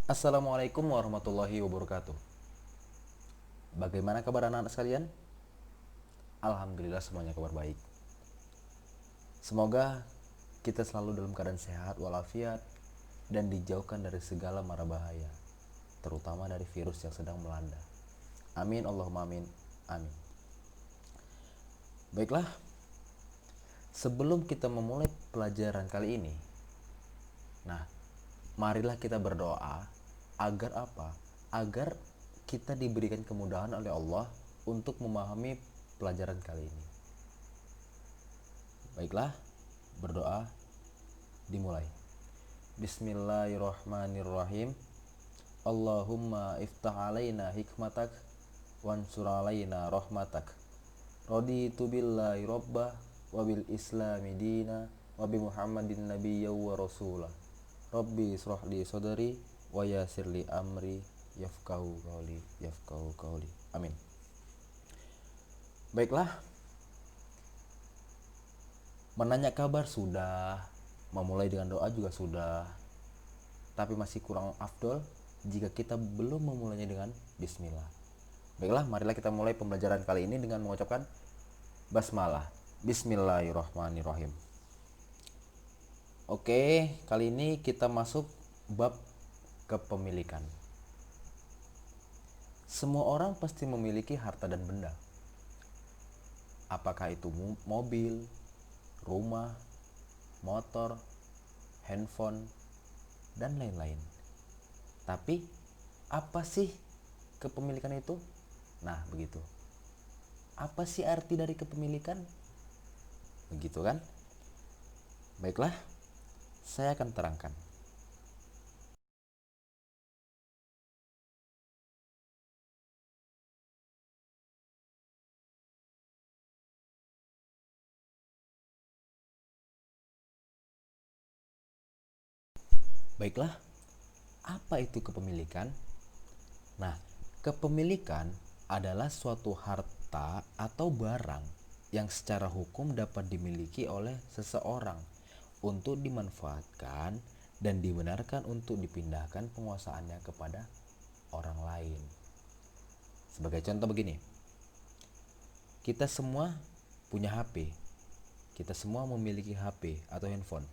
Assalamualaikum warahmatullahi wabarakatuh. Bagaimana kabar anak-anak sekalian? Alhamdulillah semuanya kabar baik. Semoga kita selalu dalam keadaan sehat walafiat dan dijauhkan dari segala mara bahaya, terutama dari virus yang sedang melanda. Amin Allahumma amin. Amin. Baiklah, sebelum kita memulai pelajaran kali ini, nah, marilah kita berdoa agar apa? Agar kita diberikan kemudahan oleh Allah untuk memahami pelajaran kali ini. Baiklah, berdoa dimulai. Bismillahirrahmanirrahim. Allahumma iftah alaina hikmatak wansur alaina rahmatak. Raditu billahi rabbah wa bil islami dina wa bi Muhammadin nabiyya wa rasulah. Rabbi israh li sadri wa yassir li amri yafqahu qawli. Amin. Baiklah, menanya kabar sudah, memulai dengan doa juga sudah, tapi masih kurang afdol jika kita belum memulainya dengan bismillah. Baiklah, marilah kita mulai pembelajaran kali ini dengan mengucapkan basmalah. Bismillahirrahmanirrahim. Oke, kali ini kita masuk bab kepemilikan. Semua orang pasti memiliki harta dan benda. Apakah itu mobil, rumah, motor, handphone, dan lain-lain. Tapi apa sih kepemilikan itu? Nah, begitu. Apa sih arti dari kepemilikan? Begitu kan? Baiklah, saya akan terangkan. Baiklah, apa itu kepemilikan? Nah, kepemilikan adalah suatu harta atau barang yang secara hukum dapat dimiliki oleh seseorang untuk dimanfaatkan dan dibenarkan untuk dipindahkan penguasaannya kepada orang lain. Sebagai contoh begini, kita semua punya HP. Kita semua memiliki HP atau handphone.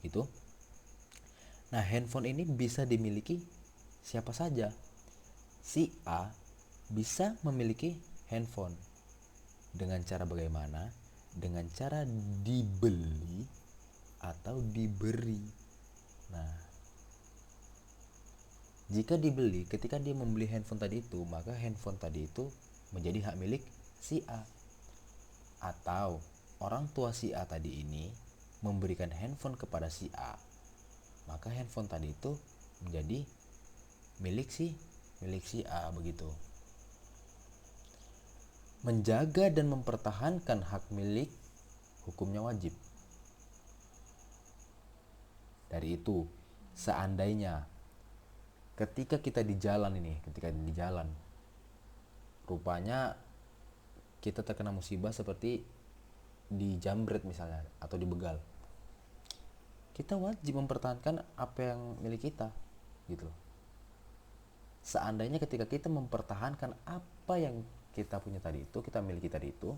Gitu. Nah, handphone ini bisa dimiliki siapa saja. Si A bisa memiliki handphone dengan cara bagaimana? Dengan cara dibeli atau diberi. Nah, jika dibeli, ketika dia membeli handphone tadi itu, maka handphone tadi itu menjadi hak milik si A. Atau orang tua si A tadi ini memberikan handphone kepada si A, maka handphone tadi itu menjadi milik si A begitu. Menjaga dan mempertahankan hak milik hukumnya wajib. Dari itu, seandainya ketika di jalan, rupanya kita terkena musibah seperti dijamret misalnya atau dibegal, kita wajib mempertahankan apa yang milik kita, gitu. Seandainya ketika kita mempertahankan apa yang kita punya tadi itu, kita miliki tadi itu,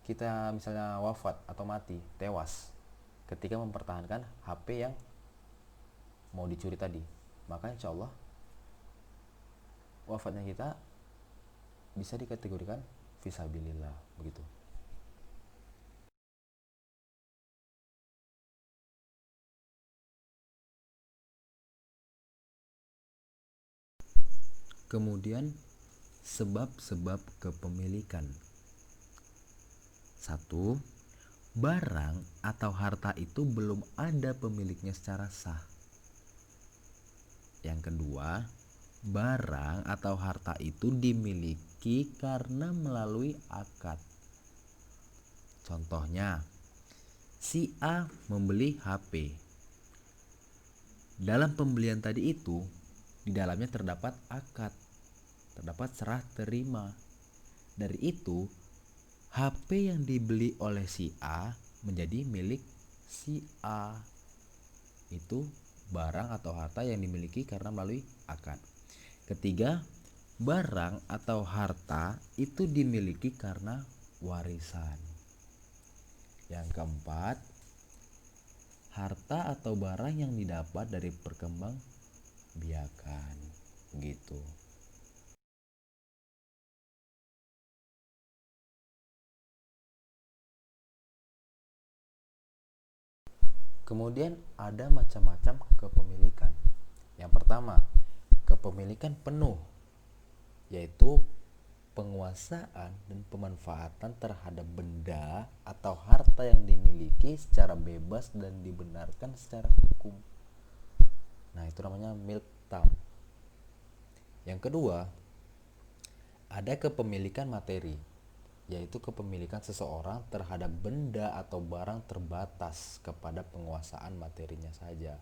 kita misalnya wafat atau mati, tewas ketika mempertahankan HP yang mau dicuri tadi, maka insya Allah wafatnya kita bisa dikategorikan fisabilillah begitu. Kemudian sebab-sebab kepemilikan. 1. Barang atau harta itu belum ada pemiliknya secara sah. Yang kedua, barang atau harta itu dimiliki karena melalui akad. Contohnya, si A membeli HP. Dalam pembelian tadi itu, di dalamnya terdapat akad, terdapat serah terima. Dari itu, HP yang dibeli oleh si A menjadi milik si A. Itu barang atau harta yang dimiliki karena melalui akad. Ketiga, barang atau harta itu dimiliki karena warisan. Yang keempat, harta atau barang yang didapat dari perkembangbiakan. Gitu. Kemudian ada macam-macam kepemilikan. Yang pertama, kepemilikan penuh, yaitu penguasaan dan pemanfaatan terhadap benda atau harta yang dimiliki secara bebas dan dibenarkan secara hukum. Nah, itu namanya milk tam. Yang kedua, ada kepemilikan materi, yaitu kepemilikan seseorang terhadap benda atau barang terbatas kepada penguasaan materinya saja.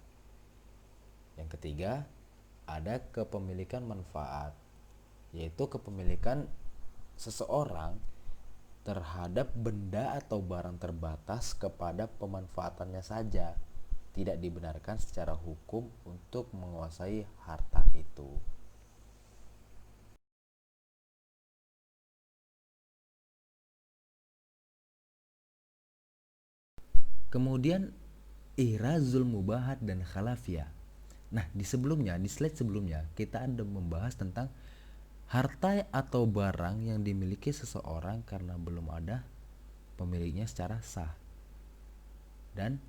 Yang ketiga, ada kepemilikan manfaat, yaitu kepemilikan seseorang terhadap benda atau barang terbatas kepada pemanfaatannya saja, tidak dibenarkan secara hukum untuk menguasai harta itu. Kemudian ihrazul mubahat dan khalafiyah. Nah, di slide sebelumnya kita ada membahas tentang harta atau barang yang dimiliki seseorang karena belum ada pemiliknya secara sah, dan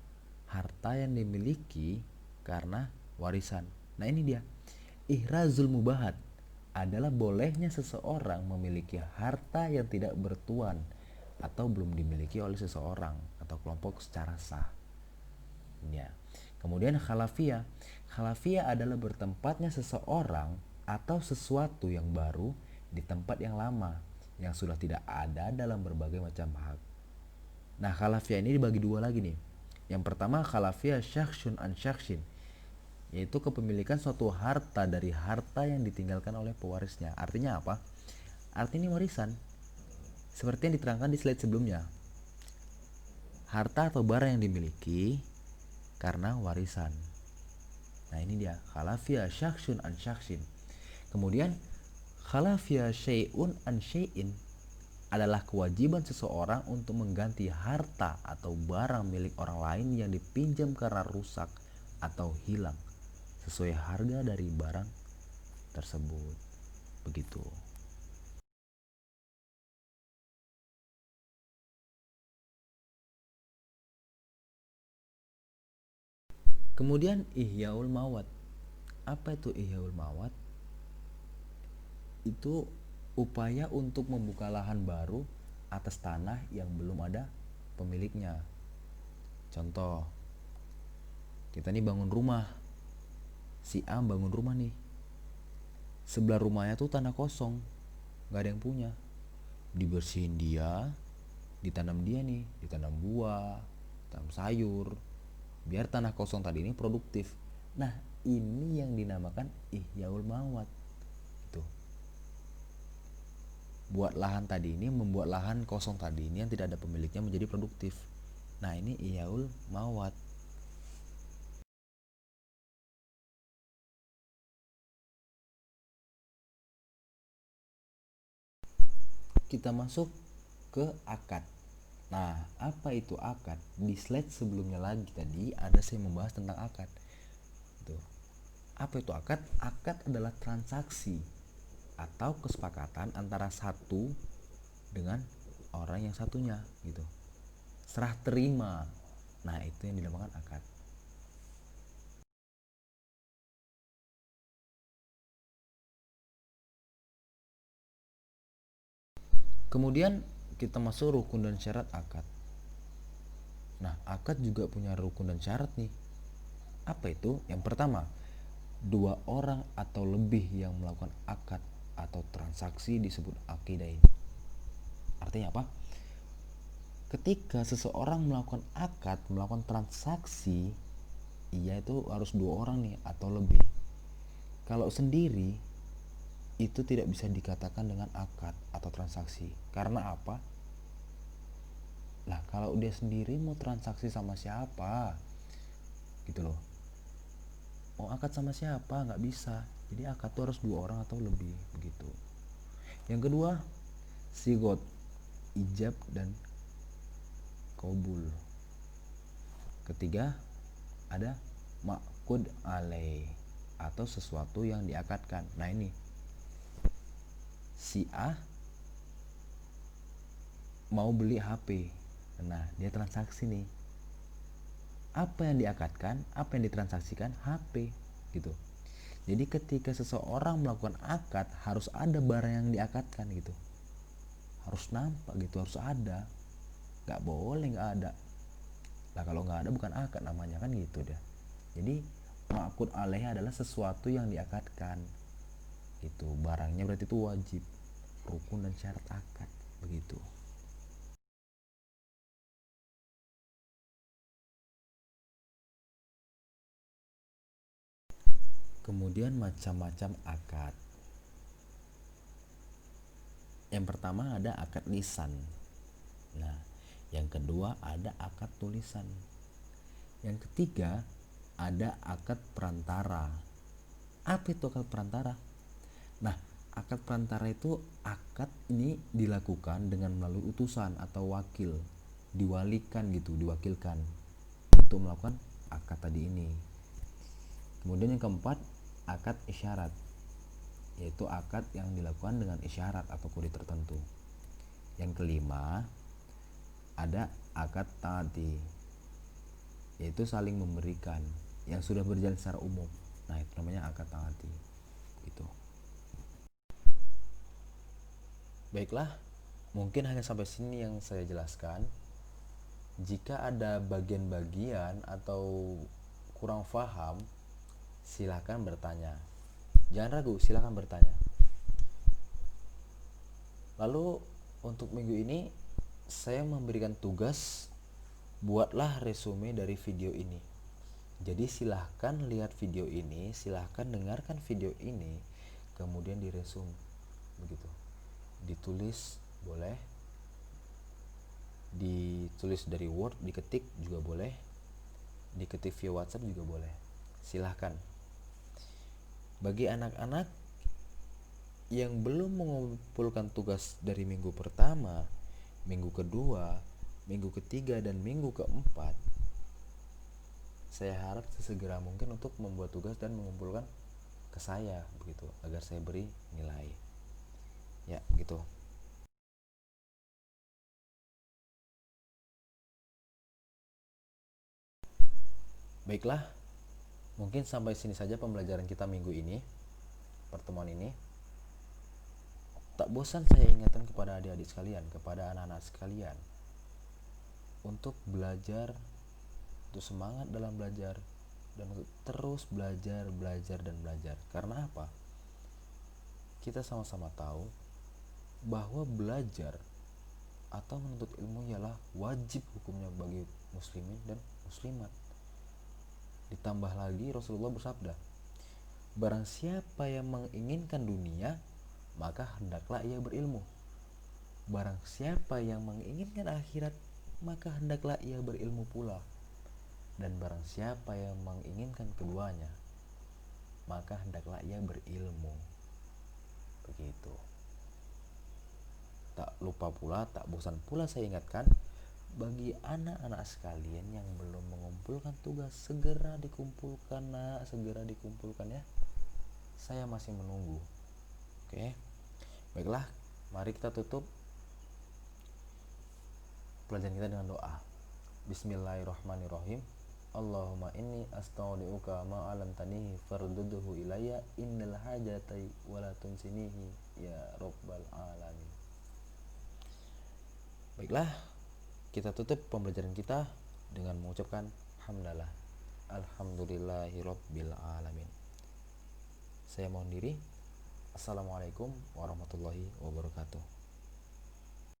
harta yang dimiliki karena warisan. Nah, ini dia. Ihrazul mubahat adalah bolehnya seseorang memiliki harta yang tidak bertuan atau belum dimiliki oleh seseorang atau kelompok secara sah. Ya. Kemudian khalafiyah. Khalafiyah adalah bertempatnya seseorang atau sesuatu yang baru di tempat yang lama yang sudah tidak ada dalam berbagai macam hak. Nah, khalafiyah ini dibagi dua lagi nih. Yang pertama, khalafiyah syakhsun an syakhsin, yaitu kepemilikan suatu harta dari harta yang ditinggalkan oleh pewarisnya. Artinya apa? Artinya warisan. Seperti yang diterangkan di slide sebelumnya. Harta atau barang yang dimiliki karena warisan. Nah, ini dia, khalafiyah syakhsun an syakhsin. Kemudian khalafiyah syai'un an syai'in adalah kewajiban seseorang untuk mengganti harta atau barang milik orang lain yang dipinjam karena rusak atau hilang sesuai harga dari barang tersebut. Begitu. Kemudian ihyaul mawat. Apa itu ihyaul mawat? Itu upaya untuk membuka lahan baru atas tanah yang belum ada pemiliknya. Contoh, kita nih bangun rumah. Si A bangun rumah nih. Sebelah rumahnya tuh tanah kosong, gak ada yang punya. Dibersihin dia, ditanam dia nih, ditanam buah, tanam sayur, biar tanah kosong tadi ini produktif. Nah, ini yang dinamakan ihyaul mawat. Gitu. Buat lahan tadi ini, membuat lahan kosong tadi ini yang tidak ada pemiliknya menjadi produktif. Nah, ini ihyaul mawat. Kita masuk ke akad. Nah, apa itu akad? Di slide sebelumnya lagi tadi ada saya membahas tentang akad. Tuh. Apa itu akad? Akad adalah transaksi atau kesepakatan antara satu dengan orang yang satunya gitu. Serah terima. Nah, itu yang dinamakan akad. Kemudian kita masuk rukun dan syarat akad. Nah, akad juga punya rukun dan syarat nih. Apa itu? Yang pertama, dua orang atau lebih yang melakukan akad atau transaksi disebut akidah. Artinya apa? Ketika seseorang melakukan akad, melakukan transaksi, ia itu harus dua orang nih atau lebih. Kalau sendiri itu tidak bisa dikatakan dengan akad atau transaksi. Karena apa? Lah, kalau dia sendiri mau transaksi sama siapa? Gitu loh. mau akad sama siapa, nggak bisa. Jadi akad tuh harus 2 orang atau lebih begitu. Yang kedua, sigot, ijab dan qabul. Ketiga, ada ma'qud alaih atau sesuatu yang diakadkan. Nah ini, si A mau beli HP. Nah, dia transaksi nih. Apa yang diakadkan, apa yang ditransaksikan? HP gitu. Jadi ketika seseorang melakukan akad harus ada barang yang diakadkan gitu. Harus nampak gitu, harus ada. Gak boleh gak ada. Nah kalau gak ada bukan akad namanya kan gitu deh. Jadi ma'qud alaih adalah sesuatu yang diakadkan gitu. Barangnya berarti itu wajib, rukun dan syarat akad begitu. Kemudian macam-macam akad. Yang pertama ada akad lisan. Nah, yang kedua ada akad tulisan. Yang ketiga ada akad perantara. Apa itu akad perantara? Nah, akad perantara itu akad ini dilakukan dengan melalui utusan atau wakil, diwalikan gitu, diwakilkan untuk melakukan akad tadi ini. Kemudian yang keempat, akad isyarat, yaitu akad yang dilakukan dengan isyarat atau kode tertentu. Yang kelima, ada akad ta'ati, yaitu saling memberikan yang sudah berjalan secara umum. Nah, itu namanya akad ta'ati. Gitu. Baiklah, mungkin hanya sampai sini yang saya jelaskan. Jika ada bagian-bagian atau kurang paham, silahkan bertanya. Jangan ragu, silahkan bertanya. Lalu untuk minggu ini saya memberikan tugas, buatlah resume dari video ini. Jadi silahkan lihat video ini, silahkan dengarkan video ini, kemudian diresume begitu. Ditulis boleh, ditulis dari Word, diketik juga boleh, diketik via WhatsApp juga boleh. Silahkan. Bagi anak-anak yang belum mengumpulkan tugas dari minggu pertama, minggu kedua, minggu ketiga, dan minggu keempat, saya harap sesegera mungkin untuk membuat tugas dan mengumpulkan ke saya begitu, agar saya beri nilai. Ya, gitu. Baiklah, mungkin sampai sini saja pembelajaran kita minggu ini, pertemuan ini. Tak bosan saya ingatkan kepada adik-adik sekalian, kepada anak-anak sekalian, untuk belajar, untuk semangat dalam belajar, dan untuk terus belajar, dan belajar. Karena apa? Kita sama-sama tahu bahwa belajar atau menuntut ilmu ialah wajib hukumnya bagi muslimin dan muslimat. Ditambah lagi Rasulullah bersabda, barang siapa yang menginginkan dunia, maka hendaklah ia berilmu. Barang siapa yang menginginkan akhirat, maka hendaklah ia berilmu pula. Dan barang siapa yang menginginkan keduanya, maka hendaklah ia berilmu. Begitu. Tak lupa pula, tak bosan pula saya ingatkan, bagi anak-anak sekalian yang belum mengumpulkan tugas, segera dikumpulkan nak, segera dikumpulkan ya. Saya masih menunggu. Oke. Baiklah, mari kita tutup pelajaran kita dengan doa. Bismillahirrahmanirrahim. Allahumma inni astaudiuka ma 'allamtanihi farduduhu ilayya innal hajati wala tunsinihi ya rabbal alamin. Baiklah, kita tutup pembelajaran kita dengan mengucapkan hamdalah. Alhamdulillahirabbil alamin. Saya mohon diri. Assalamualaikum warahmatullahi wabarakatuh.